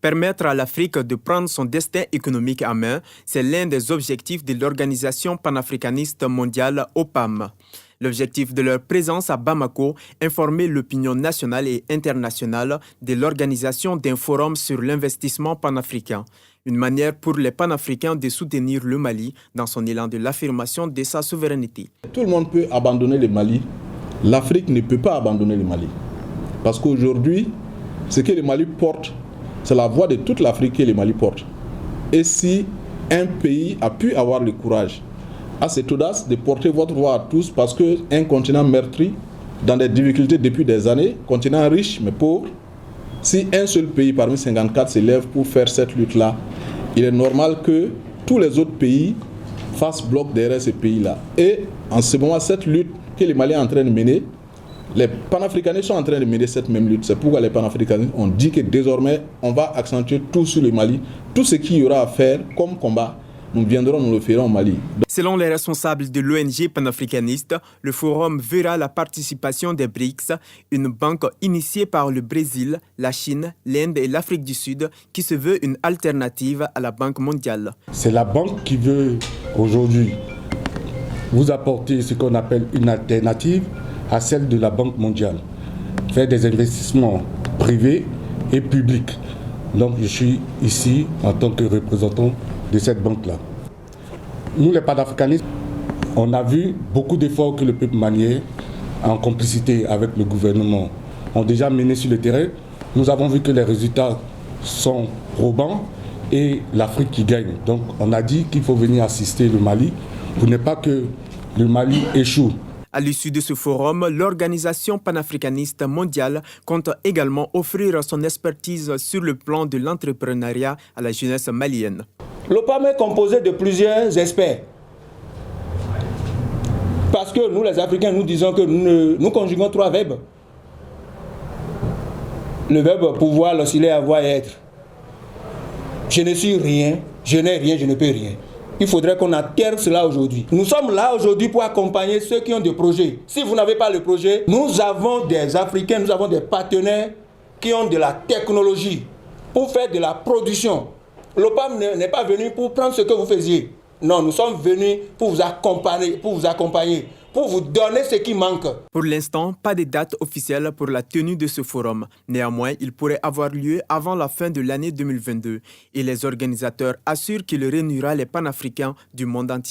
Permettre à l'Afrique de prendre son destin économique en main, c'est l'un des objectifs de l'Organisation panafricaniste mondiale OPAM. L'objectif de leur présence à Bamako, informer l'opinion nationale et internationale de l'organisation d'un forum sur l'investissement panafricain. Une manière pour les panafricains de soutenir le Mali dans son élan de l'affirmation de sa souveraineté. Tout le monde peut abandonner le Mali. L'Afrique ne peut pas abandonner le Mali. Parce qu'aujourd'hui, ce que le Mali porte, c'est la voix de toute l'Afrique que le Mali porte. Et si un pays a pu avoir le courage, a cette audace de porter votre voix à tous, parce qu'un continent meurtri, dans des difficultés depuis des années, continent riche mais pauvre, si un seul pays parmi 54 s'élève pour faire cette lutte-là, il est normal que tous les autres pays fassent bloc derrière ces pays-là. Et en ce moment, cette lutte que les Maliens sont en train de mener, les panafricanistes sont en train de mener cette même lutte. C'est pourquoi les panafricanistes ont dit que désormais, on va accentuer tout sur le Mali. Tout ce qu'il y aura à faire comme combat, nous le ferons au Mali. Selon les responsables de l'ONG panafricaniste, le forum verra la participation des BRICS, une banque initiée par le Brésil, la Chine, l'Inde et l'Afrique du Sud, qui se veut une alternative à la Banque mondiale. C'est la banque qui veut aujourd'hui vous apporter ce qu'on appelle une alternative à celle de la Banque mondiale. Faire des investissements privés et publics. Donc je suis ici en tant que représentant de cette banque-là. Nous les panafricanistes, on a vu beaucoup d'efforts que le peuple malien, en complicité avec le gouvernement, ont déjà menés sur le terrain. Nous avons vu que les résultats sont probants et l'Afrique qui gagne. Donc on a dit qu'il faut venir assister le Mali pour ne pas que le Mali échoue. À l'issue de ce forum, l'Organisation panafricaniste mondiale compte également offrir son expertise sur le plan de l'entrepreneuriat à la jeunesse malienne. L'OPAM est composé de plusieurs experts. Parce que nous, les Africains, nous disons que nous conjuguons 3 verbes. Le verbe pouvoir, l'osciller, avoir et être. Je ne suis rien, je n'ai rien, je ne peux rien. Il faudrait qu'on acquiert cela aujourd'hui. Nous sommes là aujourd'hui pour accompagner ceux qui ont des projets. Si vous n'avez pas le projet, nous avons des Africains, nous avons des partenaires qui ont de la technologie pour faire de la production. L'OPAM n'est pas venu pour prendre ce que vous faisiez. Non, nous sommes venus pour vous accompagner, pour vous donner ce qui manque. Pour l'instant, pas de date officielle pour la tenue de ce forum. Néanmoins, il pourrait avoir lieu avant la fin de l'année 2022 et les organisateurs assurent qu'il réunira les panafricains du monde entier.